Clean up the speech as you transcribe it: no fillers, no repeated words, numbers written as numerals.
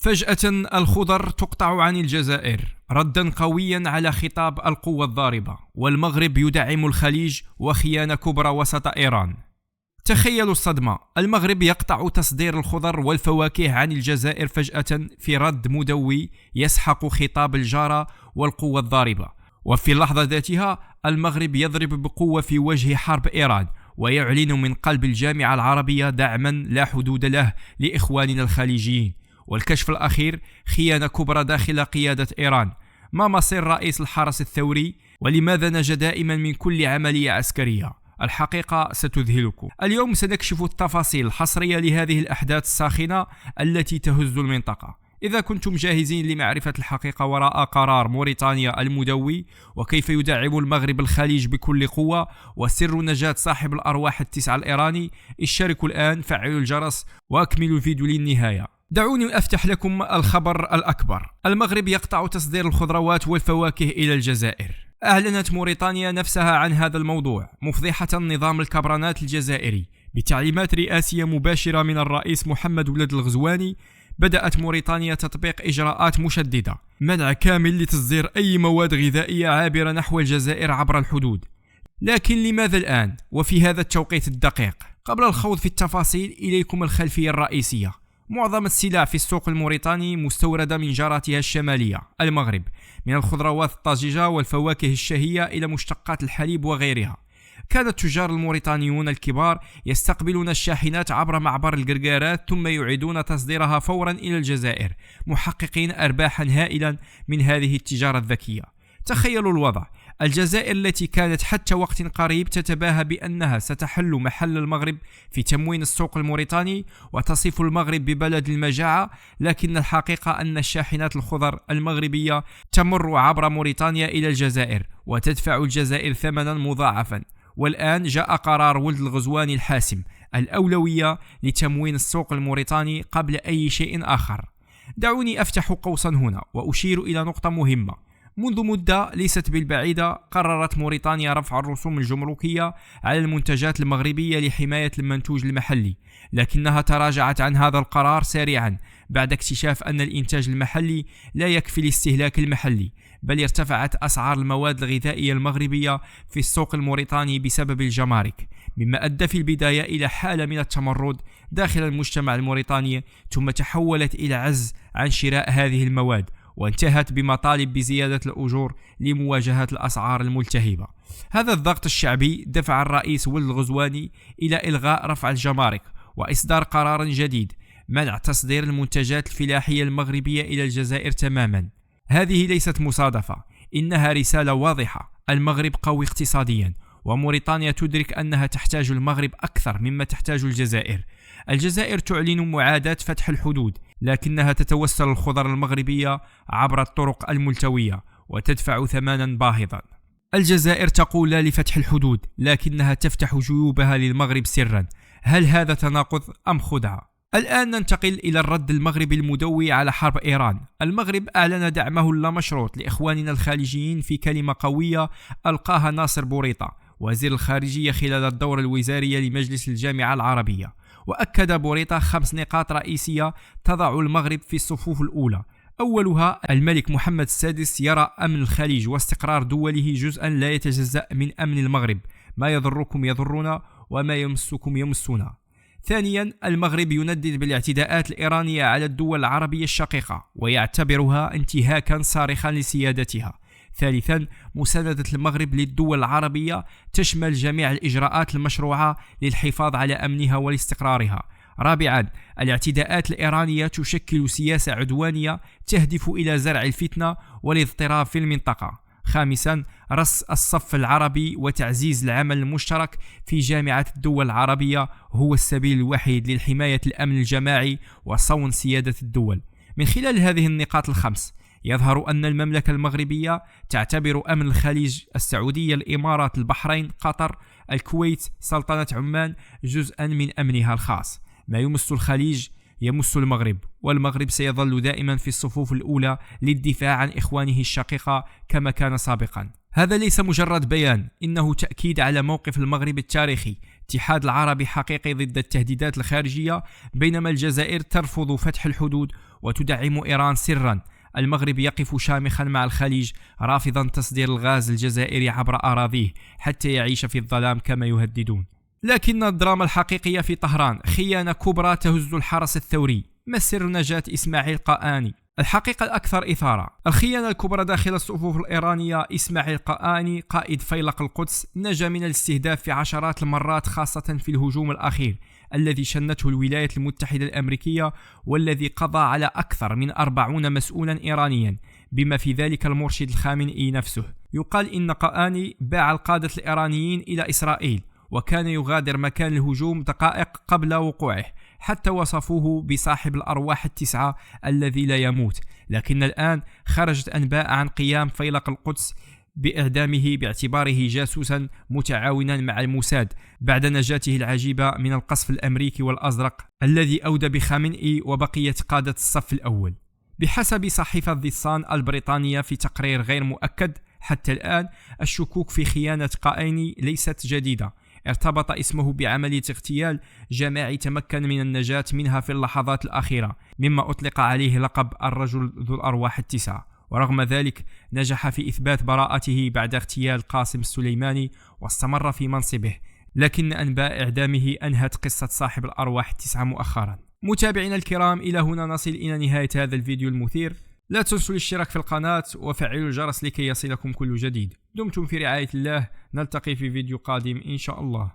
فجأة الخضر تقطع عن الجزائر ردا قويا على خطاب القوة الضاربة، والمغرب يدعم الخليج وخيانة كبرى وسط إيران. تخيلوا الصدمة، المغرب يقطع تصدير الخضر والفواكه عن الجزائر فجأة في رد مدوي يسحق خطاب الجارة والقوة الضاربة، وفي اللحظة ذاتها المغرب يضرب بقوة في وجه حرب إيران ويعلن من قلب الجامعة العربية دعما لا حدود له لإخواننا الخليجيين. والكشف الأخير خيانة كبرى داخل قيادة إيران. ما مصير رئيس الحرس الثوري؟ ولماذا نجا دائما من كل عملية عسكرية؟ الحقيقة ستذهلكم. اليوم سنكشف التفاصيل الحصرية لهذه الأحداث الساخنة التي تهز المنطقة. إذا كنتم جاهزين لمعرفة الحقيقة وراء قرار موريتانيا المدوي، وكيف يدعم المغرب الخليج بكل قوة، وسر نجاة صاحب الأرواح التسعة الإيراني، اشتركوا الآن، فعلوا الجرس، وأكملوا الفيديو للنهاية. دعوني أفتح لكم الخبر الأكبر. المغرب يقطع تصدير الخضروات والفواكه إلى الجزائر. أعلنت موريتانيا نفسها عن هذا الموضوع مفضحة نظام الكبرانات الجزائري. بتعليمات رئاسية مباشرة من الرئيس محمد ولد الغزواني، بدأت موريتانيا تطبيق إجراءات مشددة، منع كامل لتصدير أي مواد غذائية عابرة نحو الجزائر عبر الحدود. لكن لماذا الآن وفي هذا التوقيت الدقيق؟ قبل الخوض في التفاصيل إليكم الخلفية الرئيسية. معظم السلع في السوق الموريتاني مستوردة من جارتها الشمالية المغرب، من الخضروات الطازجة والفواكه الشهية إلى مشتقات الحليب وغيرها. كان التجار الموريتانيون الكبار يستقبلون الشاحنات عبر معبر القرقارات ثم يعيدون تصديرها فورا إلى الجزائر، محققين أرباحا هائلا من هذه التجارة الذكية. تخيلوا الوضع، الجزائر التي كانت حتى وقت قريب تتباهى بأنها ستحل محل المغرب في تموين السوق الموريتاني وتصف المغرب ببلد المجاعة، لكن الحقيقة أن الشاحنات الخضر المغربية تمر عبر موريتانيا إلى الجزائر وتدفع الجزائر ثمنا مضاعفا. والآن جاء قرار ولد الغزواني الحاسم، الأولوية لتموين السوق الموريتاني قبل أي شيء آخر. دعوني أفتح قوسا هنا وأشير إلى نقطة مهمة. منذ مدة ليست بالبعيدة قررت موريتانيا رفع الرسوم الجمركية على المنتجات المغربية لحماية المنتوج المحلي، لكنها تراجعت عن هذا القرار سريعا بعد اكتشاف أن الإنتاج المحلي لا يكفي الاستهلاك المحلي، بل ارتفعت أسعار المواد الغذائية المغربية في السوق الموريتاني بسبب الجمارك، مما أدى في البداية إلى حالة من التمرد داخل المجتمع الموريتاني، ثم تحولت إلى عجز عن شراء هذه المواد، وانتهت بمطالب بزيادة الأجور لمواجهة الأسعار الملتهبة. هذا الضغط الشعبي دفع الرئيس ولد الغزواني إلى إلغاء رفع الجمارك وإصدار قرار جديد منع تصدير المنتجات الفلاحية المغربية إلى الجزائر تماما. هذه ليست مصادفة، إنها رسالة واضحة. المغرب قوي اقتصاديا، وموريتانيا تدرك أنها تحتاج المغرب أكثر مما تحتاج الجزائر. الجزائر تعلن معاداة فتح الحدود، لكنها تتوسل الخضر المغربية عبر الطرق الملتوية وتدفع ثمانا باهظا. الجزائر تقول لا لفتح الحدود، لكنها تفتح جيوبها للمغرب سرا. هل هذا تناقض أم خدعة؟ الآن ننتقل إلى الرد المغربي المدوي على حرب إيران. المغرب أعلن دعمه اللامشروط لإخواننا الخليجيين في كلمة قوية ألقاها ناصر بوريطة وزير الخارجية خلال الدورة الوزارية لمجلس الجامعة العربية. وأكد بوريطة 5 نقاط رئيسية تضع المغرب في الصفوف الأولى. أولها، الملك محمد السادس يرى أمن الخليج واستقرار دوله جزءا لا يتجزأ من أمن المغرب. ما يضركم يضرنا وما يمسكم يمسنا. ثانيا، المغرب يندد بالاعتداءات الإيرانية على الدول العربية الشقيقة ويعتبرها انتهاكا صارخا لسيادتها. ثالثا، مساندة المغرب للدول العربية تشمل جميع الإجراءات المشروعة للحفاظ على أمنها والاستقرارها. رابعا، الاعتداءات الإيرانية تشكل سياسة عدوانية تهدف إلى زرع الفتنة والاضطراب في المنطقة. خامسا، رص الصف العربي وتعزيز العمل المشترك في جامعة الدول العربية هو السبيل الوحيد للحماية الأمن الجماعي وصون سيادة الدول. من خلال هذه النقاط الخمس يظهر أن المملكة المغربية تعتبر أمن الخليج، السعودية، الإمارات، البحرين، قطر، الكويت، سلطنة عمان جزءا من أمنها الخاص. ما يمس الخليج يمس المغرب، والمغرب سيظل دائما في الصفوف الأولى للدفاع عن إخوانه الشقيقة كما كان سابقا. هذا ليس مجرد بيان، إنه تأكيد على موقف المغرب التاريخي، اتحاد العربي حقيقي ضد التهديدات الخارجية، بينما الجزائر ترفض فتح الحدود وتدعم إيران سرا. المغرب يقف شامخا مع الخليج، رافضا تصدير الغاز الجزائري عبر أراضيه حتى يعيش في الظلام كما يهددون. لكن الدراما الحقيقية في طهران، خيانة كبرى تهز الحرس الثوري. ما سر نجاة إسماعيل قآني؟ الحقيقة الأكثر إثارة، الخيانة الكبرى داخل الصفوف الإيرانية. إسماعيل قآني قائد فيلق القدس نجا من الاستهداف في عشرات المرات، خاصة في الهجوم الأخير الذي شنته الولايات المتحدة الأمريكية، والذي قضى على أكثر من 40 مسؤولا إيرانيا بما في ذلك المرشد الخامنئي نفسه. يقال إن قآني باع القادة الإيرانيين إلى إسرائيل، وكان يغادر مكان الهجوم دقائق قبل وقوعه، حتى وصفوه بصاحب الأرواح التسعة الذي لا يموت. لكن الآن خرجت أنباء عن قيام فيلق القدس بإعدامه باعتباره جاسوسا متعاونا مع الموساد بعد نجاته العجيبة من القصف الأمريكي والأزرق الذي أودى بخامنئي وبقية قادة الصف الأول. بحسب صحيفة ذا صن البريطانية في تقرير غير مؤكد حتى الآن، الشكوك في خيانة قآني ليست جديدة. ارتبط اسمه بعملية اغتيال جماعي تمكن من النجاة منها في اللحظات الأخيرة، مما أطلق عليه لقب الرجل ذو الأرواح التسعة. ورغم ذلك نجح في إثبات براءته بعد اغتيال قاسم السليماني واستمر في منصبه، لكن أنباء إعدامه أنهت قصة صاحب الأرواح التسعة مؤخرا. متابعينا الكرام، إلى هنا نصل إلى نهاية هذا الفيديو المثير. لا تنسوا الاشتراك في القناة وفعلوا الجرس لكي يصلكم كل جديد. دمتم في رعاية الله، نلتقي في فيديو قادم إن شاء الله.